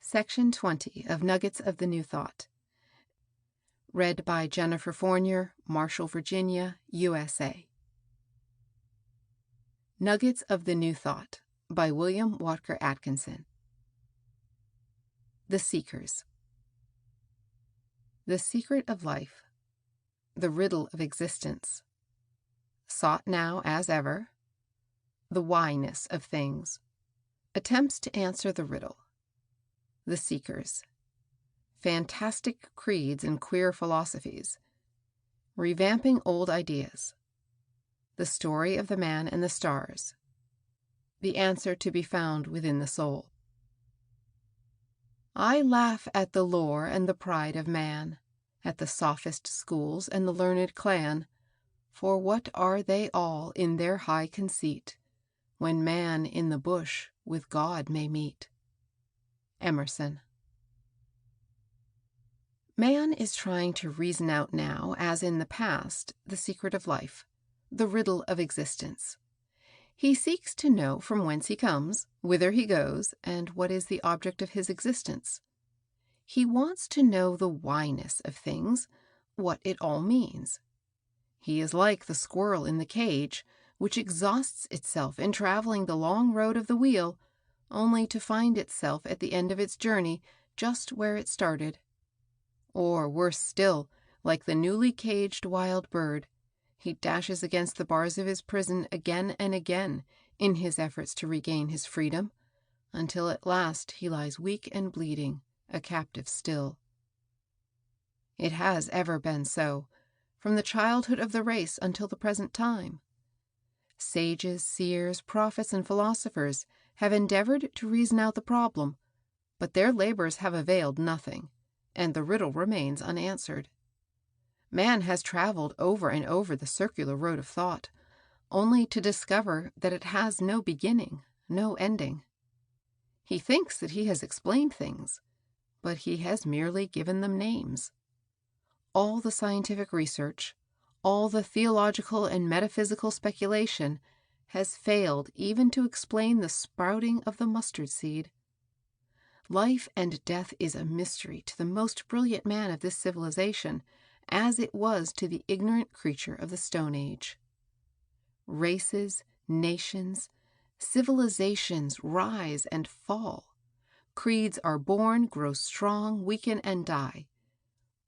Section 20 of Nuggets of the New Thought. Read by Jennifer Fournier, Marshall, Virginia, USA. Nuggets of the New Thought by William Walker Atkinson. The Seekers. The secret of life, the riddle of existence, sought now as ever, the whyness of things, attempts to answer the riddle. The Seekers. Fantastic creeds and queer philosophies. Revamping old ideas. The story of the man and the stars. The answer to be found within the soul. I laugh at the lore and the pride of man, at the sophist schools and the learned clan, for what are they all in their high conceit, when man in the bush with God may meet? Emerson. Man is trying to reason out now, as in the past, the secret of life, the riddle of existence. He seeks to know from whence he comes, whither he goes, and what is the object of his existence. He wants to know the whyness of things, what it all means. He is like the squirrel in the cage, which exhausts itself in traveling the long road of the wheel, only to find itself at the end of its journey just where it started. Or, worse still, like the newly caged wild bird, he dashes against the bars of his prison again and again in his efforts to regain his freedom, until at last he lies weak and bleeding, a captive still. It has ever been so, from the childhood of the race until the present time. Sages, seers, prophets, and philosophers have endeavored to reason out the problem, but their labors have availed nothing, and the riddle remains unanswered. Man has traveled over and over the circular road of thought, only to discover that it has no beginning, no ending. He thinks that he has explained things, but he has merely given them names. All the scientific research, all the theological and metaphysical speculation has failed even to explain the sprouting of the mustard seed. Life and death is a mystery to the most brilliant man of this civilization, as it was to the ignorant creature of the Stone Age. Races, nations, civilizations rise and fall. Creeds are born, grow strong, weaken, and die.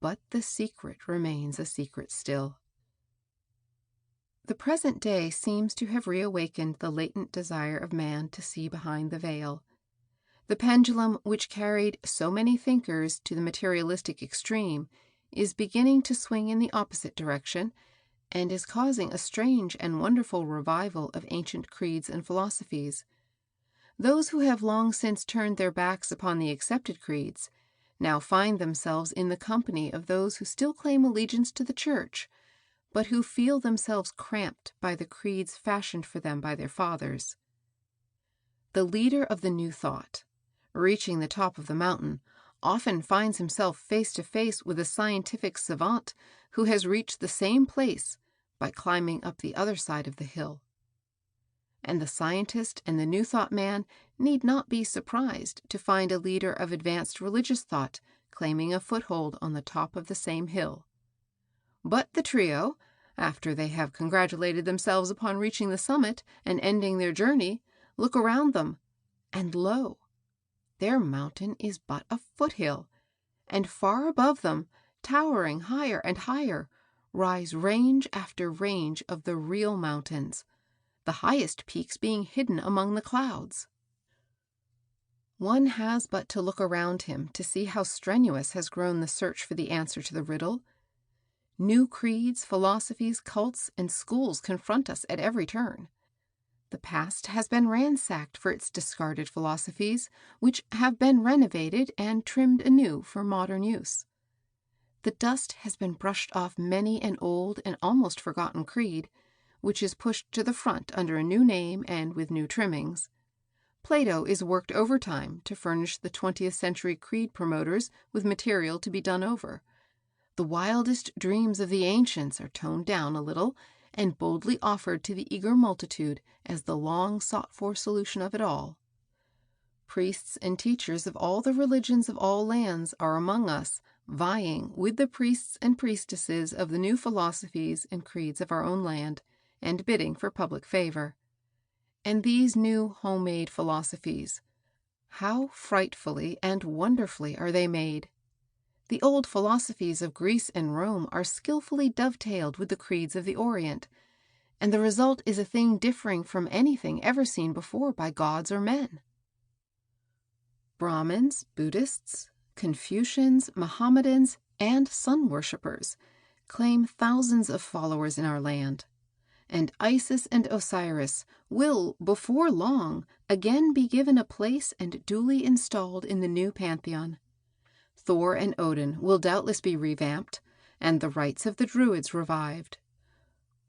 But the secret remains a secret still. The present day seems to have reawakened the latent desire of man to see behind the veil. The pendulum which carried so many thinkers to the materialistic extreme is beginning to swing in the opposite direction, and is causing a strange and wonderful revival of ancient creeds and philosophies. Those who have long since turned their backs upon the accepted creeds now find themselves in the company of those who still claim allegiance to the Church, but who feel themselves cramped by the creeds fashioned for them by their fathers. The leader of the New Thought, reaching the top of the mountain, often finds himself face to face with a scientific savant who has reached the same place by climbing up the other side of the hill. And the scientist and the New Thought man need not be surprised to find a leader of advanced religious thought claiming a foothold on the top of the same hill. But the trio, after they have congratulated themselves upon reaching the summit and ending their journey, look around them, and lo! Their mountain is but a foothill, and far above them, towering higher and higher, rise range after range of the real mountains, the highest peaks being hidden among the clouds. One has but to look around him to see how strenuous has grown the search for the answer to the riddle. New creeds, philosophies, cults, and schools confront us at every turn. The past has been ransacked for its discarded philosophies, which have been renovated and trimmed anew for modern use. The dust has been brushed off many an old and almost forgotten creed, which is pushed to the front under a new name and with new trimmings. Plato is worked overtime to furnish the 20th century creed promoters with material to be done over. The wildest dreams of the ancients are toned down a little and boldly offered to the eager multitude as the long sought-for solution of it all. Priests and teachers of all the religions of all lands are among us, vying with the priests and priestesses of the new philosophies and creeds of our own land, and bidding for public favor. And these new homemade philosophies, how frightfully and wonderfully are they made! The old philosophies of Greece and Rome are skillfully dovetailed with the creeds of the Orient, and the result is a thing differing from anything ever seen before by gods or men. Brahmins, Buddhists, Confucians, Mohammedans, and sun worshippers claim thousands of followers in our land, and Isis and Osiris will, before long, again be given a place and duly installed in the new pantheon. Thor and Odin will doubtless be revamped, and the rites of the Druids revived.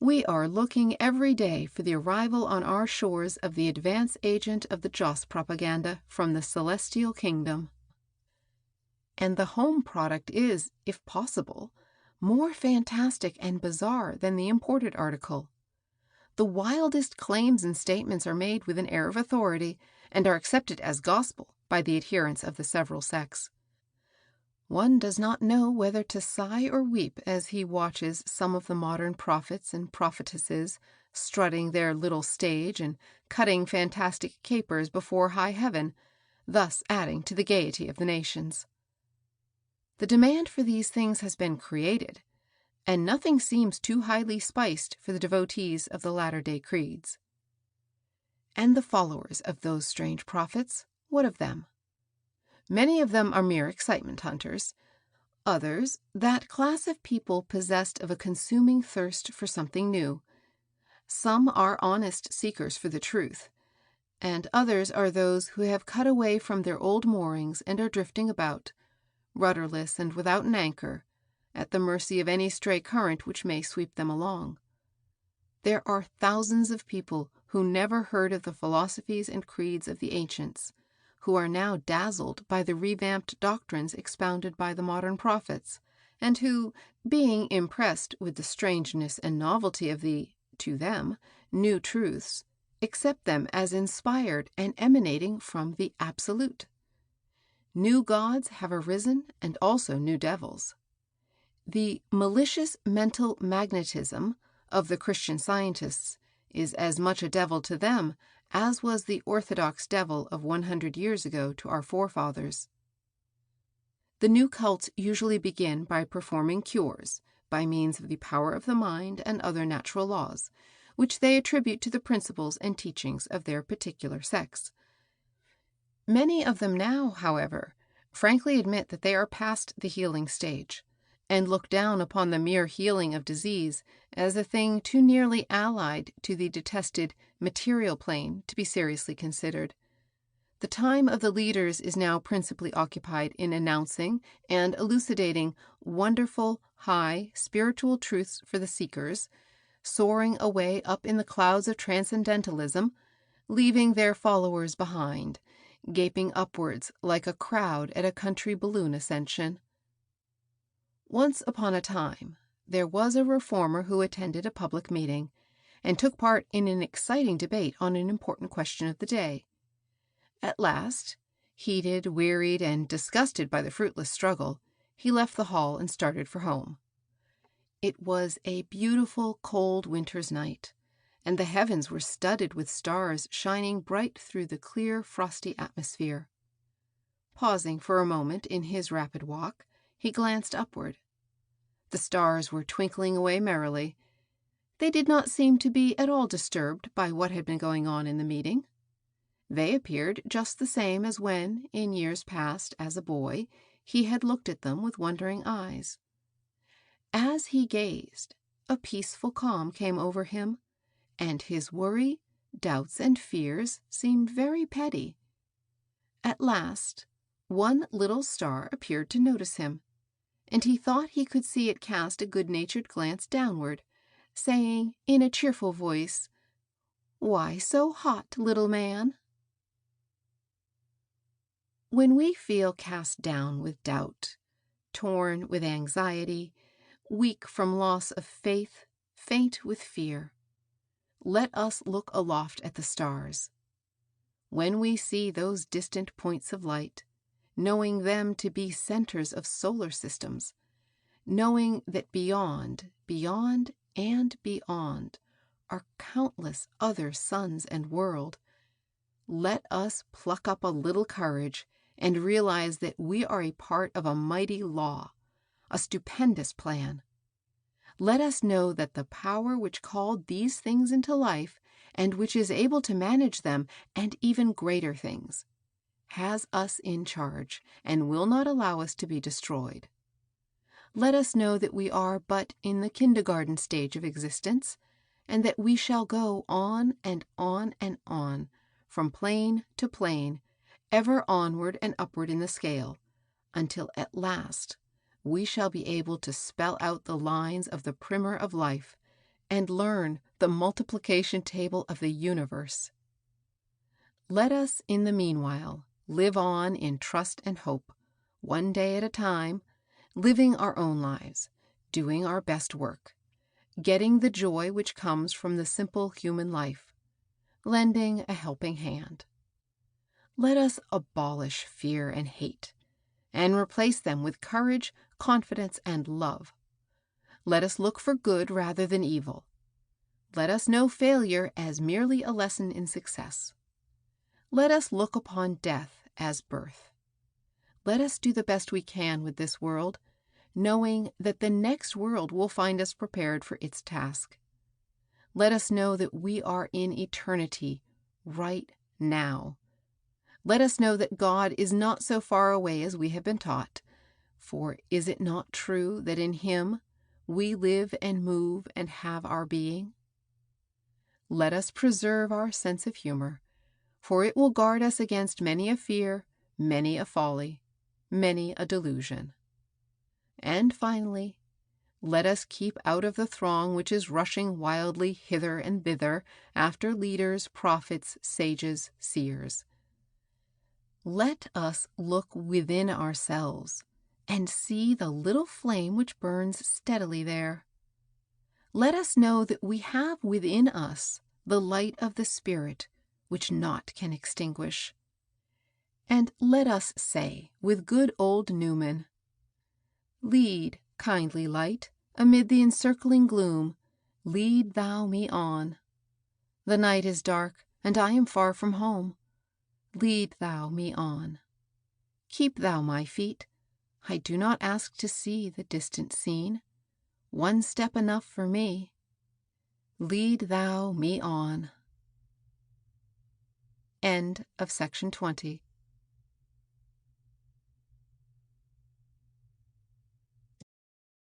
We are looking every day for the arrival on our shores of the advance agent of the Joss propaganda from the celestial kingdom. And the home product is, if possible, more fantastic and bizarre than the imported article. The wildest claims and statements are made with an air of authority, and are accepted as gospel by the adherents of the several sects. One does not know whether to sigh or weep as he watches some of the modern prophets and prophetesses strutting their little stage and cutting fantastic capers before high heaven, thus adding to the gaiety of the nations. The demand for these things has been created, and nothing seems too highly spiced for the devotees of the latter-day creeds. And the followers of those strange prophets, what of them? Many of them are mere excitement hunters. Others, that class of people possessed of a consuming thirst for something new. Some are honest seekers for the truth, and others are those who have cut away from their old moorings and are drifting about, rudderless and without an anchor, at the mercy of any stray current which may sweep them along. There are thousands of people who never heard of the philosophies and creeds of the ancients, who are now dazzled by the revamped doctrines expounded by the modern prophets, and who, being impressed with the strangeness and novelty of the, to them, new truths, accept them as inspired and emanating from the Absolute. New gods have arisen, and also new devils. The malicious mental magnetism of the Christian Scientists is as much a devil to them as was the orthodox devil of 100 years ago to our forefathers. The new cults usually begin by performing cures by means of the power of the mind and other natural laws, which they attribute to the principles and teachings of their particular sects. Many of them now, however, frankly admit that they are past the healing stage, and look down upon the mere healing of disease as a thing too nearly allied to the detested material plane to be seriously considered. The time of the leaders is now principally occupied in announcing and elucidating wonderful, high, spiritual truths for the seekers, soaring away up in the clouds of transcendentalism, leaving their followers behind, gaping upwards like a crowd at a country balloon ascension. Once upon a time, there was a reformer who attended a public meeting and took part in an exciting debate on an important question of the day. At last, heated, wearied, and disgusted by the fruitless struggle, he left the hall and started for home. It was a beautiful, cold winter's night, and the heavens were studded with stars shining bright through the clear, frosty atmosphere. Pausing for a moment in his rapid walk, he glanced upward. The stars were twinkling away merrily. They did not seem to be at all disturbed by what had been going on in the meeting. They appeared just the same as when, in years past, as a boy, he had looked at them with wondering eyes. As he gazed, a peaceful calm came over him, and his worry, doubts, and fears seemed very petty. At last, one little star appeared to notice him, and he thought he could see it cast a good-natured glance downward, saying in a cheerful voice, "Why so hot, little man?" When we feel cast down with doubt, torn with anxiety, weak from loss of faith, faint with fear, let us look aloft at the stars. when we see those distant points of light, knowing them to be centers of solar systems, knowing that beyond, beyond, and beyond are countless other suns and worlds, let us pluck up a little courage and realize that we are a part of a mighty law, a stupendous plan. Let us know that the power which called these things into life, and which is able to manage them and even greater things, has us in charge and will not allow us to be destroyed. Let us know that we are but in the kindergarten stage of existence, and that we shall go on and on and on, from plane to plane, ever onward and upward in the scale, until at last we shall be able to spell out the lines of the primer of life and learn the multiplication table of the universe. Let us, in the meanwhile, live on in trust and hope, one day at a time, living our own lives, doing our best work, getting the joy which comes from the simple human life, lending a helping hand. Let us abolish fear and hate, and replace them with courage, confidence, and love. Let us look for good rather than evil. Let us know failure as merely a lesson in success. Let us look upon death as birth. Let us do the best we can with this world, knowing that the next world will find us prepared for its task. Let us know that we are in eternity right now. Let us know that God is not so far away as we have been taught, for is it not true that in Him we live and move and have our being? Let us preserve our sense of humor, for it will guard us against many a fear, many a folly, many a delusion. And finally, let us keep out of the throng which is rushing wildly hither and thither after leaders, prophets, sages, seers. Let us look within ourselves and see the little flame which burns steadily there. Let us know that we have within us the light of the Spirit which naught can extinguish. And let us say with good old Newman, "Lead, kindly light, amid the encircling gloom, lead thou me on. The night is dark, and I am far from home. Lead thou me on. Keep thou my feet. I do not ask to see the distant scene. One step enough for me. Lead thou me on." End of section 20.